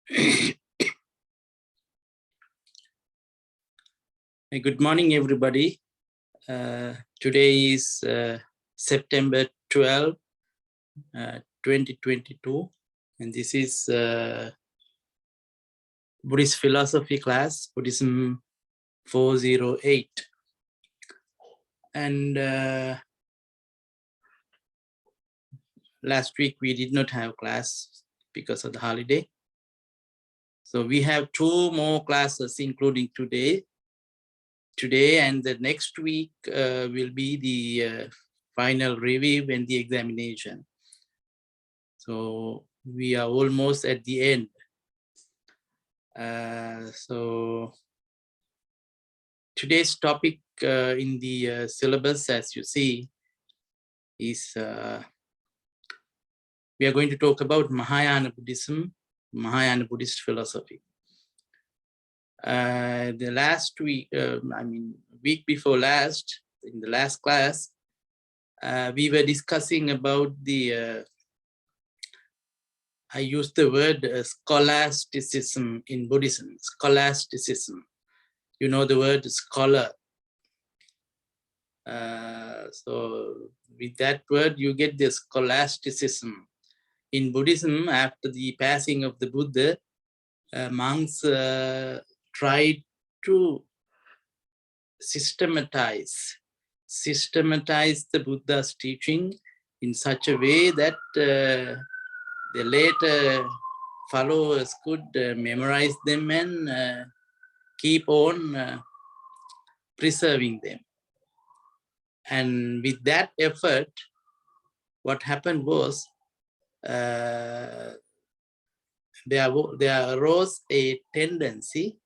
Good morning, everybody. Today is September 12, 2022, and this is Buddhist Philosophy class, Buddhism 408. And last week we did not have class because of the holiday. So we have 2 more classes, including today. Today and the next week will be the final review and the examination. So we are almost at the end. So today's topic in the syllabus, as you see, is we are going to talk about Mahayana Buddhism, Mahayana Buddhist philosophy. The last week, week before last, in the last class, we were discussing about the, I used the word scholasticism in Buddhism, scholasticism. You know the word scholar. So with that word, you get the scholasticism. In Buddhism, after the passing of the Buddha, monks tried to systematize the Buddha's teaching in such a way that the later followers could memorize them and keep on preserving them. And with that effort, what happened was there arose a tendency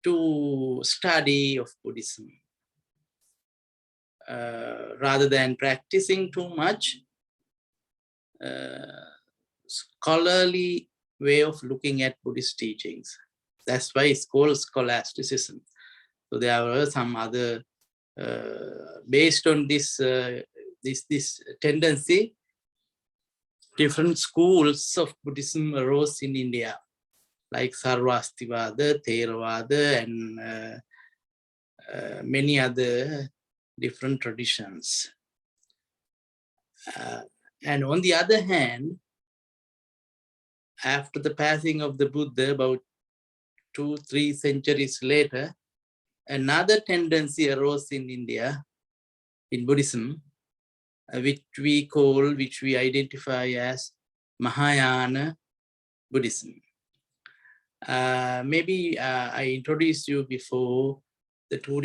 to study of Buddhism. Rather than practicing too much, scholarly way of looking at Buddhist teachings. That's why it's called scholasticism. So there were some other, based on this, this tendency, different schools of Buddhism arose in India, like Sarvastivada, Theravada, and many other different traditions. And on the other hand, after the passing of the Buddha, about 2-3 centuries later, another tendency arose in India, in Buddhism, which we identify as Mahayana Buddhism. Maybe I introduced you before the two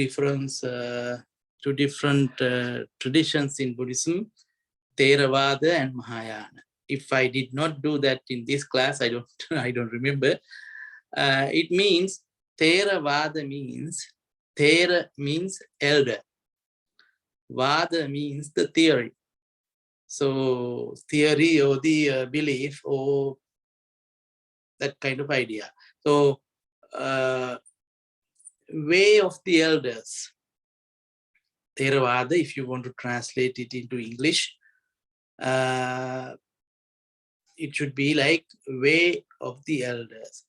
different traditions in Buddhism, Theravada and Mahayana. If I did not do that in this class, I don't remember. It means Theravada means, Thera means elder, Vada means the theory. So theory or the belief or that kind of idea. So way of the elders, Theravada, if you want to translate it into English, it should be like way of the elders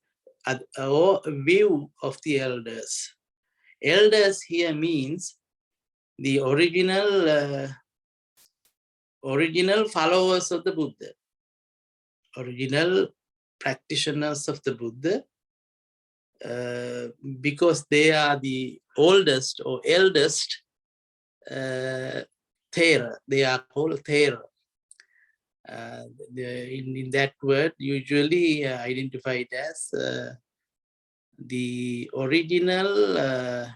or view of the elders. Elders here means the original followers of the Buddha, original practitioners of the Buddha, because they are the oldest or eldest Thera. They are called Thera. In that word, usually identified as the original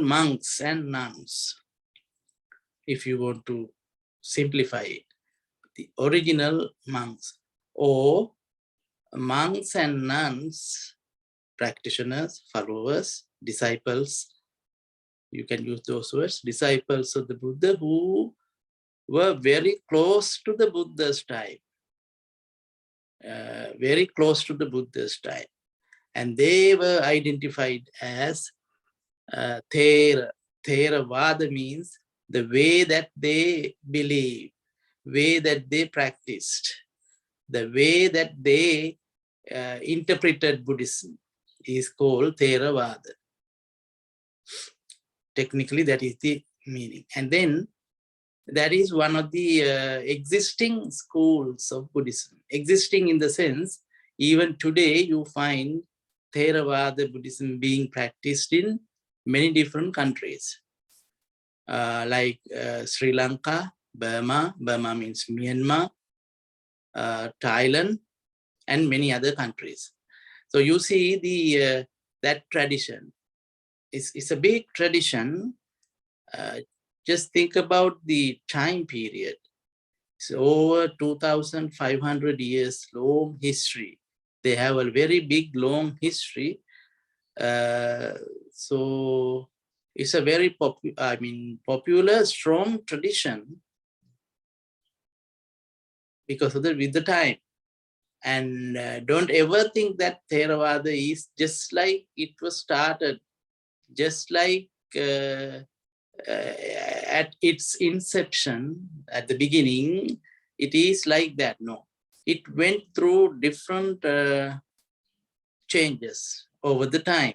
monks and nuns, if you want to simplify it. The original monks or monks and nuns, practitioners, followers, disciples, you can use those words, disciples of the Buddha who were very close to the Buddha's time, very close to the Buddha's time. And they were identified as Theravada means the way that they believe, way that they practiced. the way that they interpreted Buddhism is called Theravada. Technically, that is the meaning. And then that is one of the existing schools of Buddhism. Existing in the sense, even today you find Theravada Buddhism being practiced in many different countries. Like Sri Lanka, Burma means Myanmar, Thailand, and many other countries. So you see the that tradition. It's a big tradition. Just think about the time period. It's over 2,500 years long history. They have a very big, long history. So it's a very popular, strong tradition because of with the time. And don't ever think that Theravada is just like it was started, just like at its inception, at the beginning, it is like that. No, it went through different changes over the time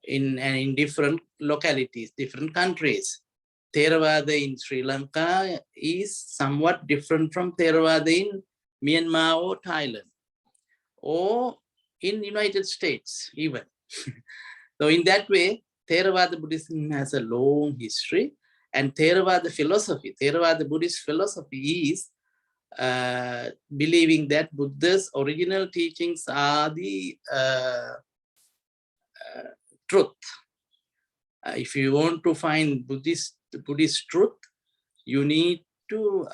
in different localities, different countries. Theravada in Sri Lanka is somewhat different from Theravada in Myanmar or Thailand, or in United States even. So in that way, Theravada Buddhism has a long history, and Theravada philosophy, Theravada Buddhist philosophy is believing that Buddha's original teachings are the truth. If you want to find Buddhist truth, you need to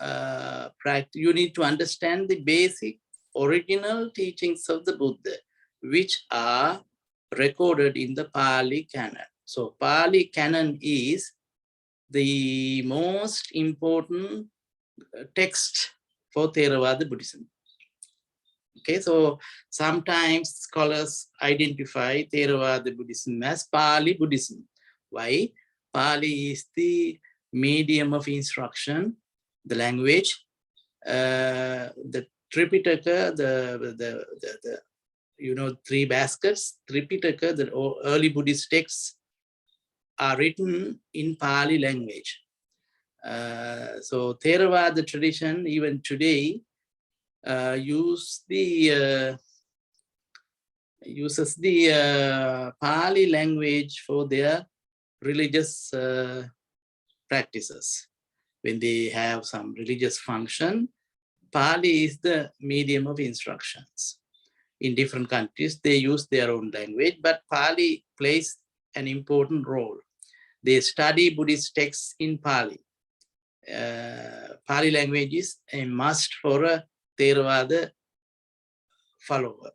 practice. You need to understand the basic original teachings of the Buddha, which are recorded in the Pali Canon. So Pali Canon is the most important text for Theravada Buddhism. Okay, so sometimes scholars identify Theravada Buddhism as Pali Buddhism. Why? Pali is the medium of instruction, the language, the Tripitaka, the three baskets, Tripitaka, the early Buddhist texts are written in Pali language. So Theravada tradition, even today, uses the Pali language for their religious practices. When they have some religious function, Pali is the medium of instructions. In different countries, they use their own language, but Pali plays an important role. They study Buddhist texts in Pali. Pali language is a must for a Theravada follower.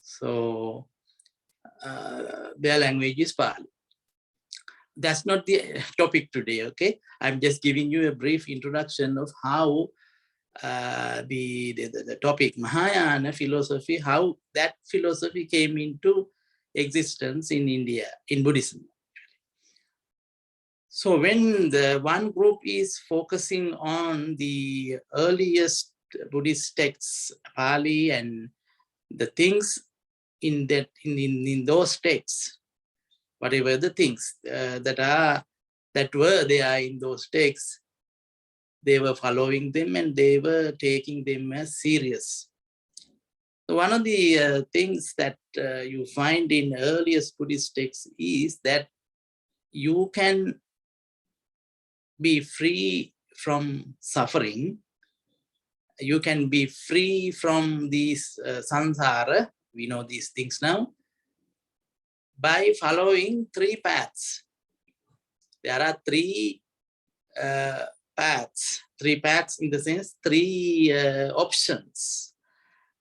So their language is Pali. That's not the topic today, okay? I'm just giving you a brief introduction of how the topic Mahayana philosophy, how that philosophy came into existence in India, in Buddhism. So when the one group is focusing on the earliest Buddhist texts, Pali, and the things in those texts, whatever the things that were there in those texts, they were following them and they were taking them as serious. So one of the things that you find in earliest Buddhist texts is that you can be free from suffering. You can be free from these samsara, we know these things now, by following three paths. There are three paths in the sense, three options.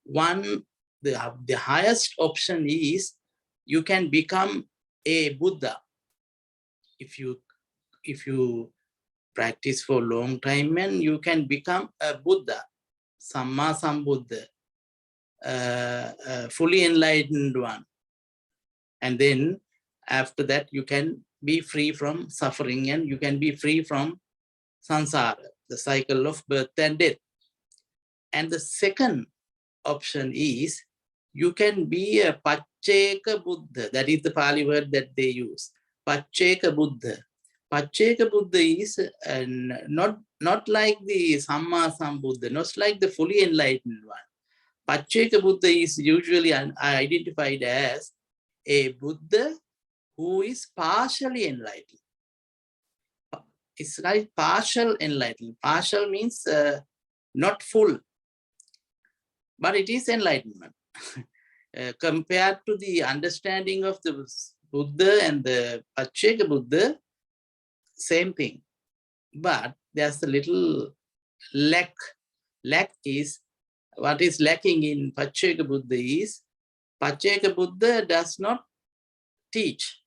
One, the highest option is you can become a Buddha. If you practice for a long time, and you can become a Buddha, Samma Sambuddha, fully enlightened one. And then after that, you can be free from suffering and you can be free from samsara, the cycle of birth and death. And the second option is you can be a Pacceka Buddha. That is the Pali word that they use. Pacceka Buddha. Pacceka Buddha is not like the Samma Sambuddha, not like the fully enlightened one. Pacceka Buddha is usually identified as a Buddha who is partially enlightened. It's like partial enlightenment. Partial means not full, but it is enlightenment. Compared to the understanding of the Buddha and the Pacceka Buddha, same thing. But there's a little lack. Lack is, what is lacking in Pacceka Buddha is, Pacceka Buddha does not teach.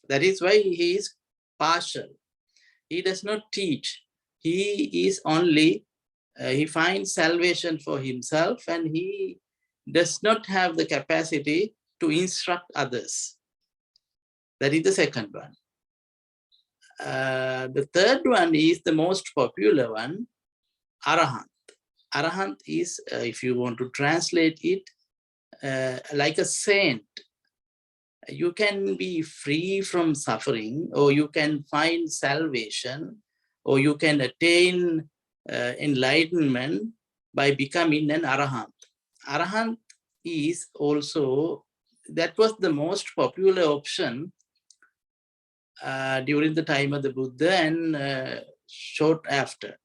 That is why he is partial. He does not teach. He is only, he finds salvation for himself, and he does not have the capacity to instruct others. That is the second one. The third one is the most popular one, Arahant. Arahant is, if you want to translate it, like a saint. You can be free from suffering, or you can find salvation, or you can attain enlightenment by becoming an Arahant. Arahant is also, that was the most popular option during the time of the Buddha and short after.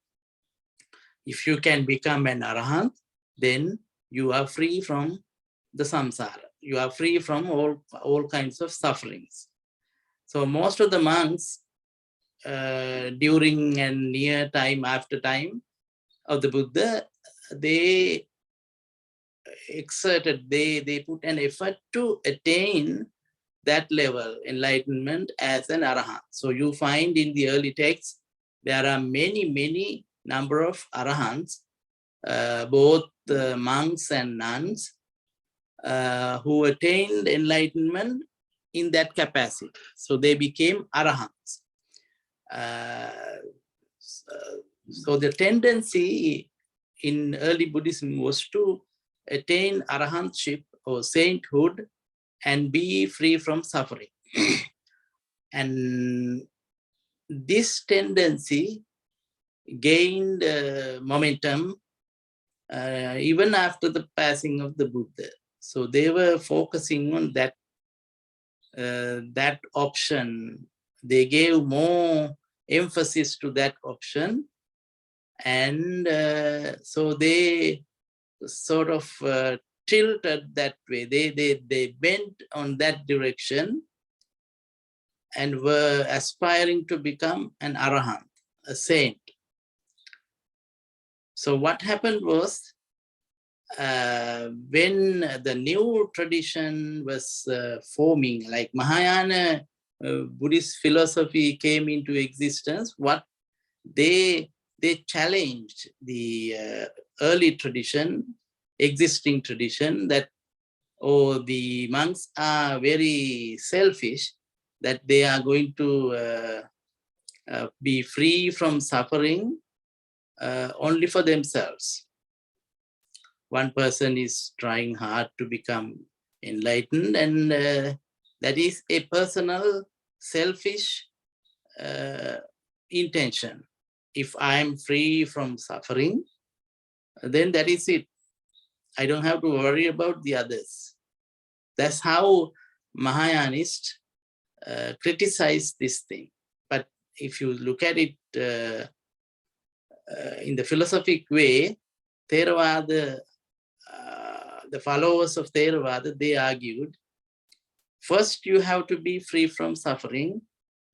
If you can become an Arahant, then you are free from the samsara. You are free from all kinds of sufferings. So most of the monks during and near time after time of the Buddha, they exerted, they put an effort to attain that level, enlightenment as an Arahant. So you find in the early texts, there are many number of Arahants, both monks and nuns, who attained enlightenment in that capacity. So they became Arahants. So the tendency in early Buddhism was to attain Arahantship or sainthood and be free from suffering. And this tendency gained momentum even after the passing of the Buddha. So they were focusing on that that option. They gave more emphasis to that option, and so they sort of tilted that way. They bent on that direction and were aspiring to become an Arahant, a saint. So what happened was, when the new tradition was forming, like Mahayana Buddhist philosophy came into existence, what they challenged the early tradition, existing tradition, that the monks are very selfish, that they are going to be free from suffering only for themselves. One person is trying hard to become enlightened, and that is a personal, selfish intention. If I am free from suffering, then that is it. I don't have to worry about the others. That's how Mahayanists criticize this thing. But if you look at it in the philosophic way, Theravada, the followers of Theravada, they argued, first you have to be free from suffering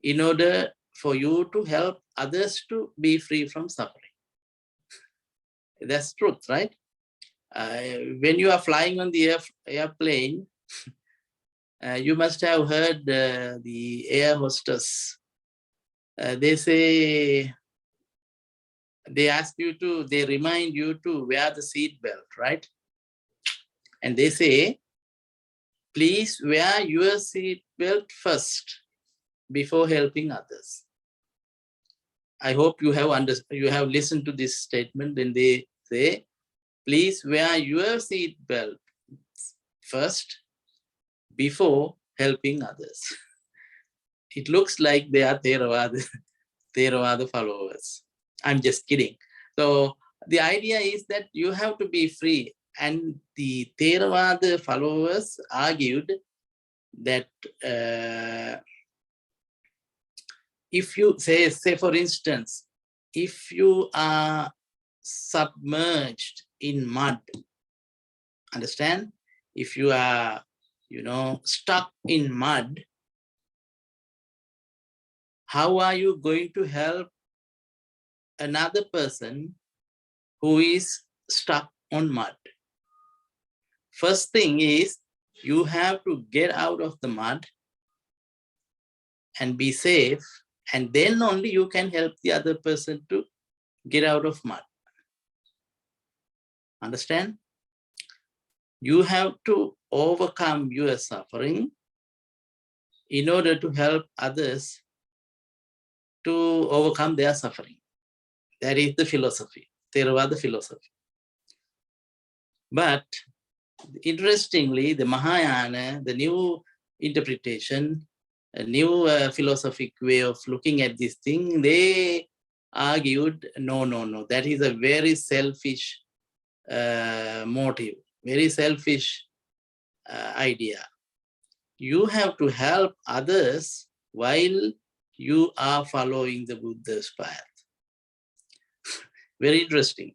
in order for you to help others to be free from suffering. That's truth, right? When you are flying on the airplane, you must have heard the air hostess. They say, they ask you to, they remind you to wear the seat belt, right? And they say, please wear your seat belt first before helping others. I hope you have listened to this statement when they say, please wear your seat belt first before helping others. It looks like they are Theravada followers. I'm just kidding. So the idea is that you have to be free. And the Theravada followers argued that if you say for instance, if you are submerged in mud, understand? If you are, stuck in mud, how are you going to help another person who is stuck on mud? First thing is, you have to get out of the mud and be safe, and then only you can help the other person to get out of mud. Understand? You have to overcome your suffering in order to help others to overcome their suffering. That is the philosophy, Theravada philosophy. But interestingly, the Mahayana, the new interpretation, a new philosophic way of looking at this thing, they argued, no, that is a very selfish motive, very selfish idea. You have to help others while you are following the Buddha's path. Very interesting.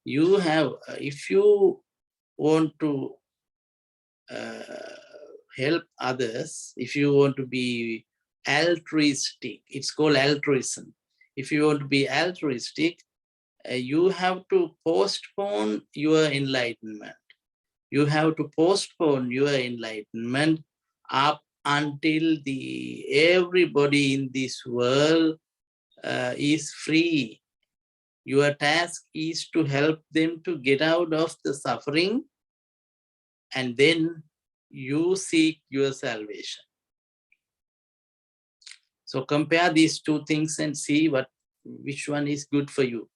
You have, if you want to help others, if you want to be altruistic, it's called altruism. If you want to be altruistic, you have to postpone your enlightenment. You have to postpone your enlightenment up until everybody in this world is free. Your task is to help them to get out of the suffering, and then you seek your salvation. So compare these two things and see which one is good for you.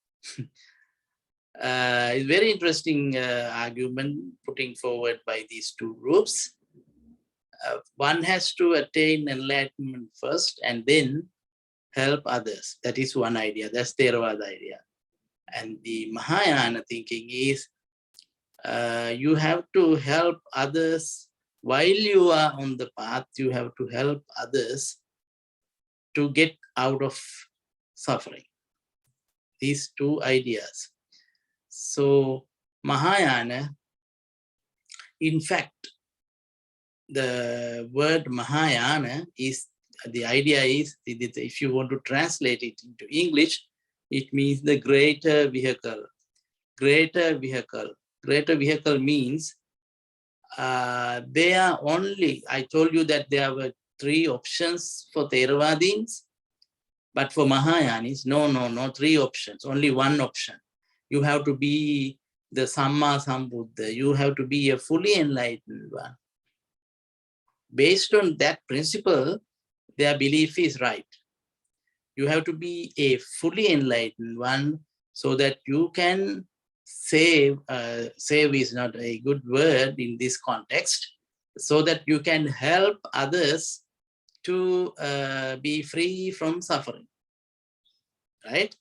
It's very interesting argument putting forward by these two groups. One has to attain enlightenment first and then help others. That is one idea. That's Theravada idea. And the Mahayana thinking is you have to help others while you are on the path. You have to help others to get out of suffering. These two ideas. So Mahayana, in fact, the word Mahayana is, the idea is, if you want to translate it into English, it means the greater vehicle. Greater vehicle. Greater vehicle means there are only, I told you that there were 3 options for Theravadins, but for Mahayanis, no, 3 options, only 1 option. You have to be the Samma Sambuddha. You have to be a fully enlightened one. Based on that principle, their belief is right. You have to be a fully enlightened one so that you can save is not a good word in this context, so that you can help others to be free from suffering, right?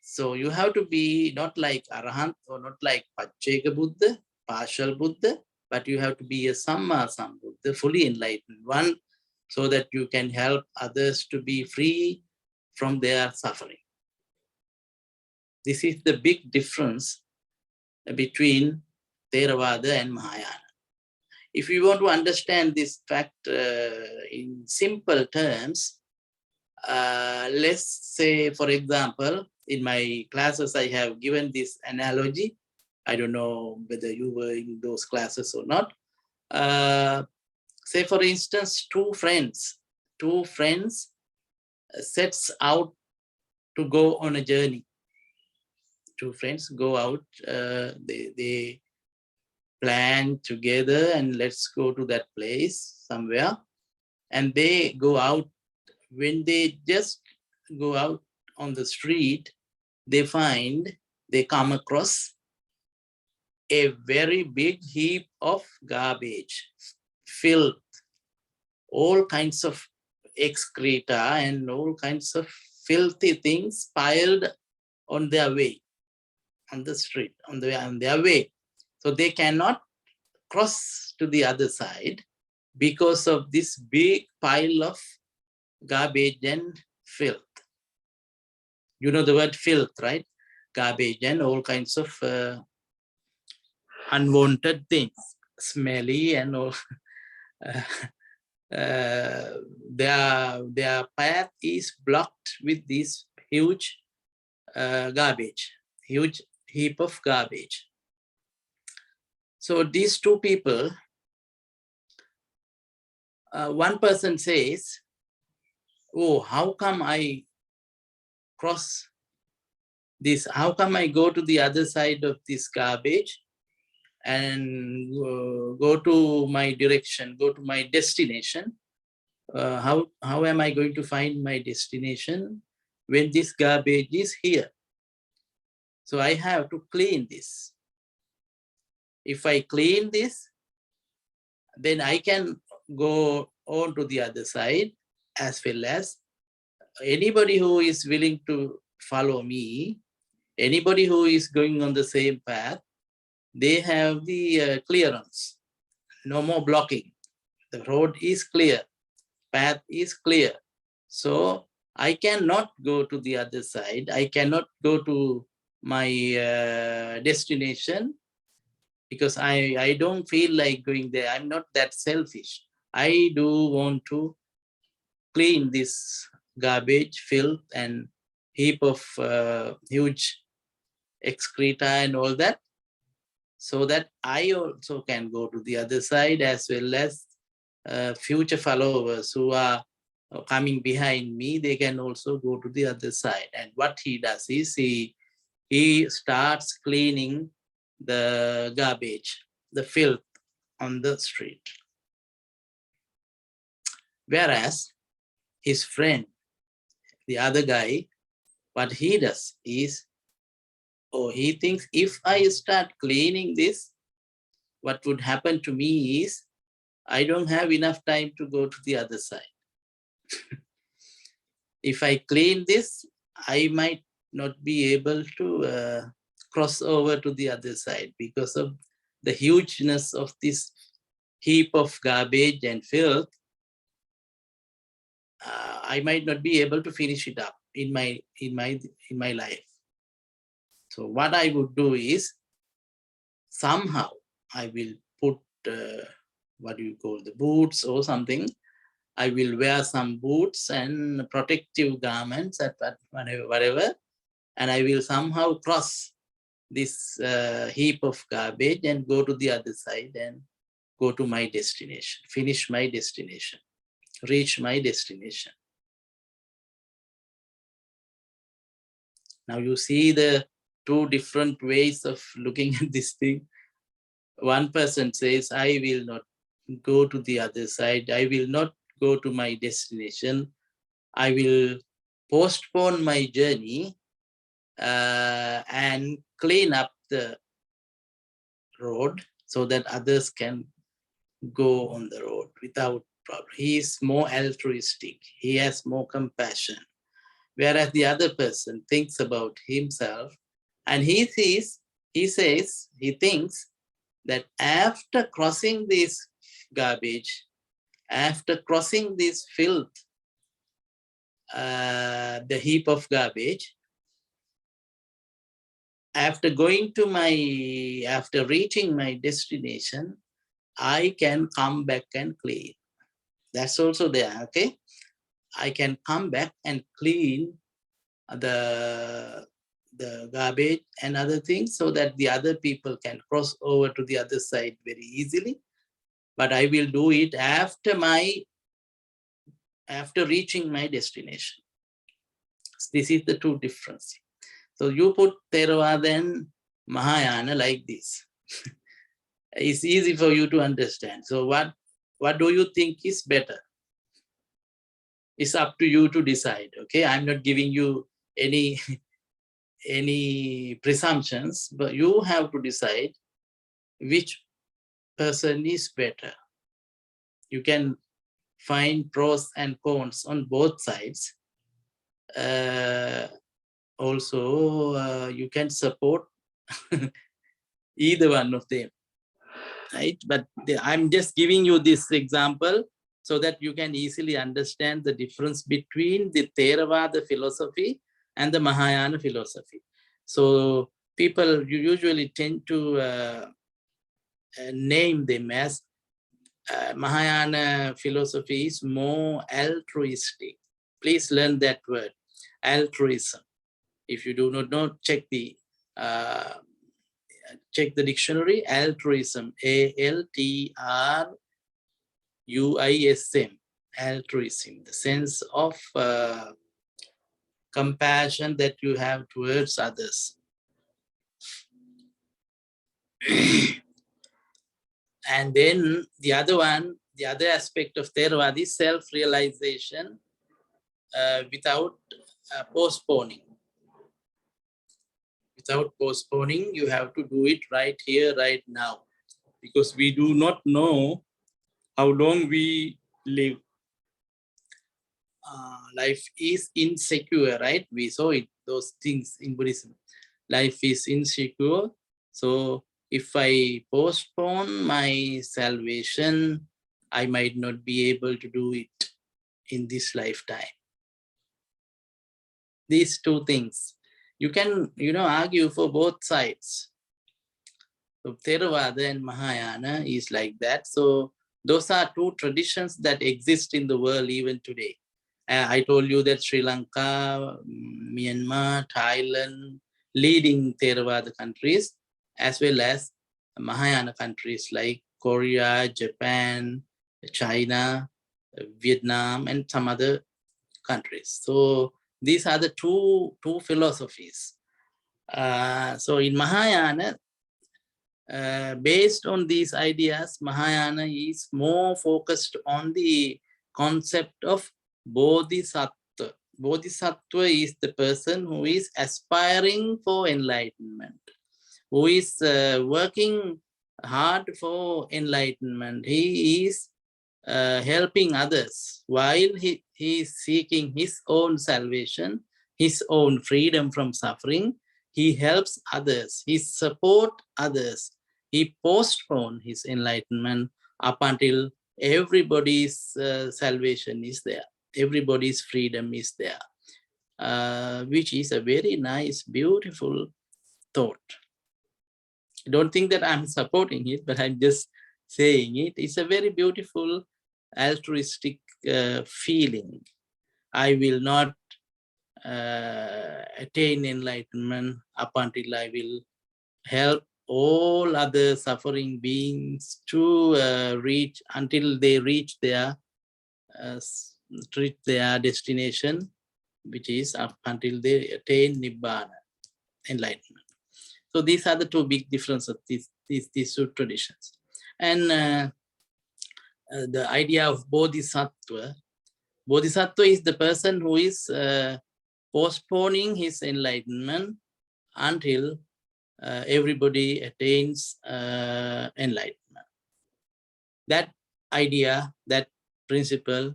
So you have to be not like Arahant or not like Pacceka Buddha, partial Buddha, but you have to be a Samma Sambuddha, fully enlightened one, so that you can help others to be free from their suffering. This is the big difference between Theravada and Mahayana. If you want to understand this fact in simple terms, let's say, for example, in my classes, I have given this analogy. I don't know whether you were in those classes or not. Say, for instance, two friends sets out to go on a journey. 2 friends go out, they plan together and let's go to that place somewhere. And they go out. When they just go out on the street, they find they come across a very big heap of garbage, filth, all kinds of excreta and all kinds of filthy things piled on their way, on the street, on their way. So they cannot cross to the other side because of this big pile of garbage and filth. You know the word filth, right? Garbage and all kinds of unwanted things, smelly and all. Their path is blocked with this huge garbage, huge heap of garbage. So these two people, one person says, oh, how come I cross this? How come I go to the other side of this garbage and go to my direction, go to my destination? How am I going to find my destination when this garbage is here? So I have to clean this. If I clean this, then I can go on to the other side, as well as anybody who is willing to follow me, anybody who is going on the same path, they have the clearance. No more blocking. The road is clear, path is clear. So I cannot go to the other side. I cannot go to my destination because I don't feel like going there. I'm not that selfish. I do want to clean this garbage, filth, and heap of huge excreta and all that, so that I also can go to the other side, as well as future followers who are coming behind me, they can also go to the other side. And what he does is he starts cleaning the garbage, the filth on the street. Whereas his friend, the other guy, what he does is, he thinks if I start cleaning this, what would happen to me is I don't have enough time to go to the other side. If I clean this, I might not be able to cross over to the other side because of the hugeness of this heap of garbage and filth. I might not be able to finish it up in my life. So what I would do is, somehow I will put what do you call, the boots or something. I will wear some boots and protective garments at whatever, and I will somehow cross this heap of garbage and go to the other side and go to my destination, finish my destination, reach my destination. Now you see the two different ways of looking at this thing. One person says, I will not go to the other side. I will not go to my destination. I will postpone my journey and clean up the road so that others can go on the road without problem. He is more altruistic. He has more compassion. Whereas the other person thinks about himself, and he thinks that after crossing this garbage, after crossing this filth, the heap of garbage, after reaching my destination, I can come back and clean. That's also there, okay? I can come back and clean the garbage and other things so that the other people can cross over to the other side very easily. But I will do it after reaching my destination. This is the two differences. So you put Theravada and Mahayana like this. It's easy for you to understand. So what do you think is better? It's up to you to decide, okay? I'm not giving you any any presumptions, but you have to decide which person is better. You can find pros and cons on both sides. Also, you can support either one of them, right? But I'm just giving you this example so that you can easily understand the difference between the Theravada philosophy and the Mahayana philosophy. So people usually tend to name them as Mahayana philosophy is more altruistic. Please learn that word, altruism. If you do not know, check the dictionary. Altruism, ALTRUISM, altruism, the sense of compassion that you have towards others. And then the other aspect of Theravada is self-realization without postponing. Without postponing, you have to do it right here, right now, because we do not know how long we live. Life is insecure, right? We saw it, those things in Buddhism. Life is insecure. So if I postpone my salvation, I might not be able to do it in this lifetime. These two things. You can, argue for both sides. So Theravada and Mahayana is like that. So those are two traditions that exist in the world even today. I told you that Sri Lanka, Myanmar, Thailand, leading Theravada countries, as well as Mahayana countries like Korea, Japan, China, Vietnam, and some other countries. So these are the two philosophies. So in Mahayana, based on these ideas, Mahayana is more focused on the concept of Bodhisattva. Bodhisattva is the person who is aspiring for enlightenment, who is working hard for enlightenment. He is helping others while he is seeking his own salvation, his own freedom from suffering. He helps others, he supports others, he postpones his enlightenment up until everybody's salvation is there, everybody's freedom is there, which is a very nice, beautiful thought. Don't think that I'm supporting it, but I'm just saying it. It's a very beautiful, altruistic feeling. I will not attain enlightenment up until I will help all other suffering beings to reach, until they reach their destination, which is up until they attain Nibbana, enlightenment. So these are the two big differences of these two traditions. And the idea of Bodhisattva is the person who is postponing his enlightenment until everybody attains enlightenment. That idea, that principle,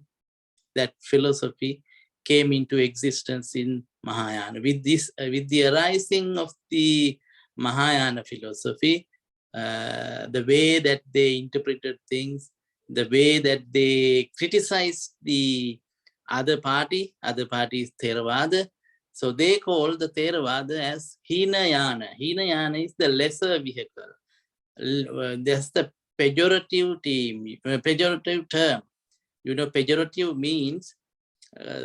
that philosophy came into existence in Mahayana. With the arising of the Mahayana philosophy, the way that they interpreted things, the way that they criticized the other party is Theravada. So they call the Theravada as Hinayana. Hinayana is the lesser vehicle. That's the pejorative term. Pejorative means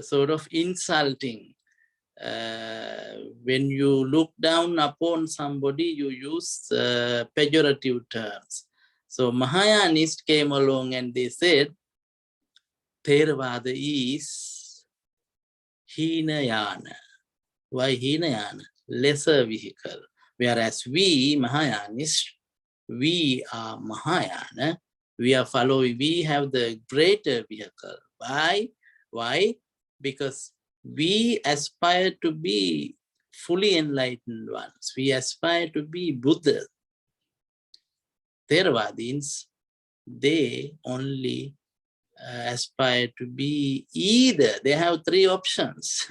sort of insulting. When you look down upon somebody, you use pejorative terms. So Mahayanists came along and they said, Theravada is Hinayana. Why Hinayana? Lesser vehicle. Whereas we, Mahayanists, we are Mahayana. We are following, we have the greater vehicle. Why? Because we aspire to be fully enlightened ones. We aspire to be Buddha. Theravadins, they only aspire to be either, they have three options,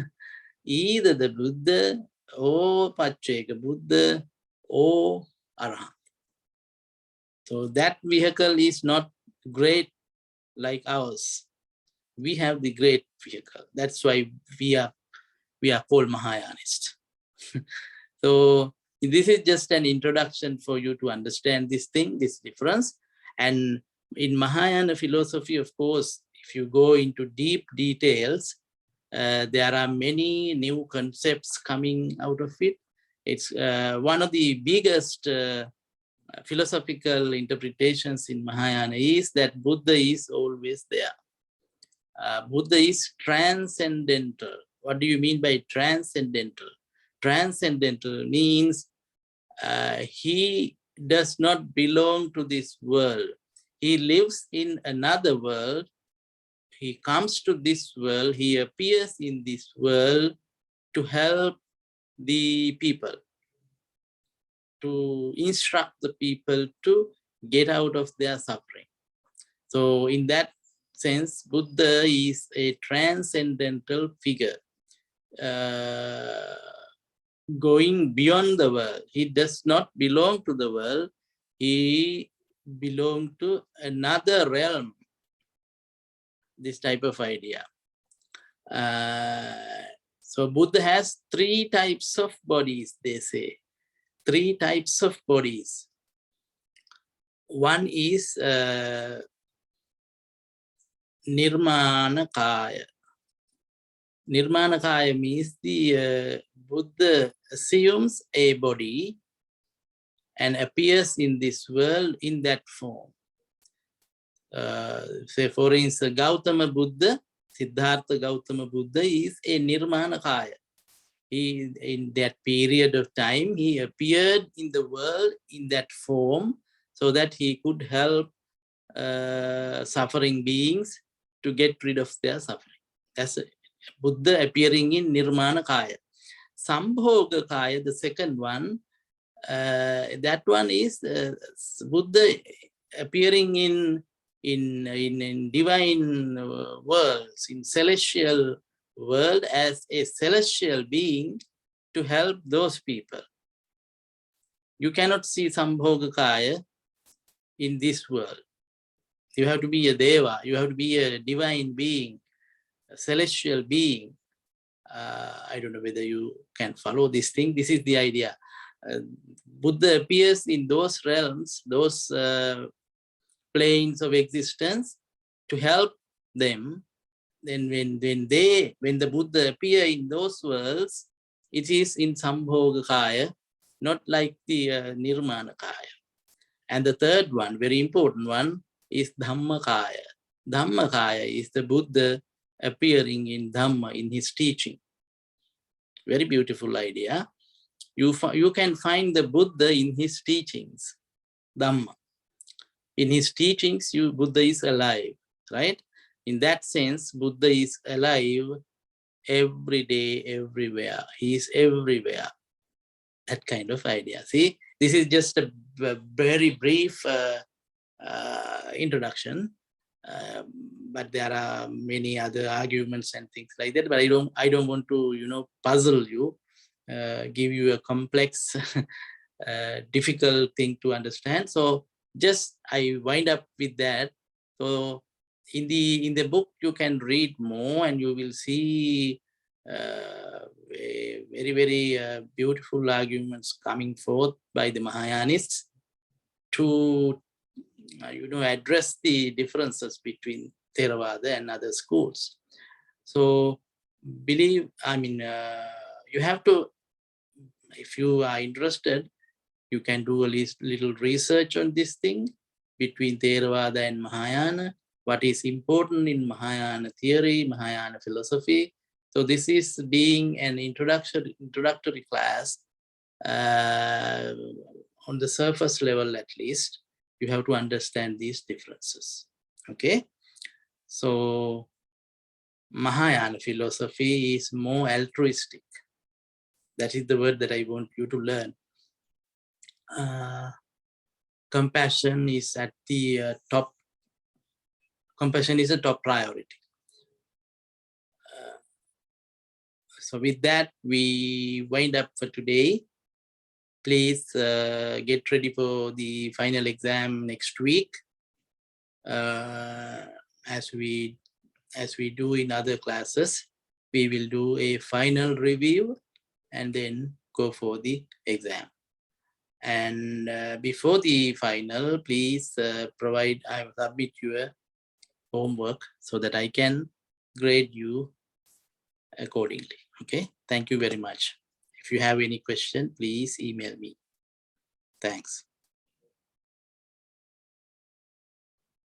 either the Buddha or Pacceka Buddha or Arahant. So that vehicle is not great like ours. We have the great vehicle. That's why we are called Mahayanists. So this is just an introduction for you to understand this thing, this difference. And in Mahayana philosophy, of course, if you go into deep details, there are many new concepts coming out of it. It's one of the biggest philosophical interpretations in Mahayana is that Buddha is always there. Buddha is transcendental. What do you mean by transcendental? Transcendental means he does not belong to this world. He lives in another world. He comes to this world. He appears in this world to help the people, to instruct the people to get out of their suffering. So in that sense, Buddha is a transcendental figure, going beyond the world. He does not belong to the world. He belongs to another realm, this type of idea. So Buddha has three types of bodies, they say. Three types of bodies. One is Nirmana Kaya. Nirmana Kaya means the Buddha assumes a body and appears in this world in that form. Say for instance, Gautama Buddha, Siddhartha Gautama Buddha is a Nirmana Kaya. He, in that period of time, he appeared in the world in that form so that he could help suffering beings to get rid of their suffering. That's a Buddha appearing in Nirmana Kaya. Sambhoga Kaya, the second one, that one is Buddha appearing in divine worlds, in celestial world as a celestial being to help those people. You cannot see Sambhoga Kaya in this world. You have to be a Deva, you have to be a divine being, a celestial being. I don't know whether you can follow this thing. This is the idea. Buddha appears in those realms, those planes of existence to help them. Then when the Buddha appear in those worlds, it is in Sambhoga Kaya, not like the Nirmana Kaya. And the third one, very important one, is Dhammakaya. Dhammakaya is the Buddha appearing in Dhamma, in his teaching. Very beautiful idea. You can find the Buddha in his teachings, Dhamma. In his teachings, Buddha is alive, right? In that sense, Buddha is alive every day, everywhere. He is everywhere. That kind of idea. See, this is just a very brief introduction, but there are many other arguments and things like that. But I don't want to puzzle you, give you a complex, difficult thing to understand. So just I wind up with that. So in the book you can read more, and you will see very, very beautiful arguments coming forth by the Mahayanists to address the differences between Theravada and other schools. So you have to, if you are interested, you can do a little research on this thing between Theravada and Mahayana, what is important in Mahayana theory, Mahayana philosophy. So this is being an introductory class on the surface level, at least. You have to understand these differences. Okay, so Mahayana philosophy is more altruistic. That is the word that I want you to learn. Compassion is at the top. Compassion is a top priority. So with that, we wind up for today. Please get ready for the final exam next week. As we do in other classes, we will do a final review and then go for the exam. And before the final, please submit your homework so that I can grade you accordingly. Okay, thank you very much. If you have any question, please email me. Thanks.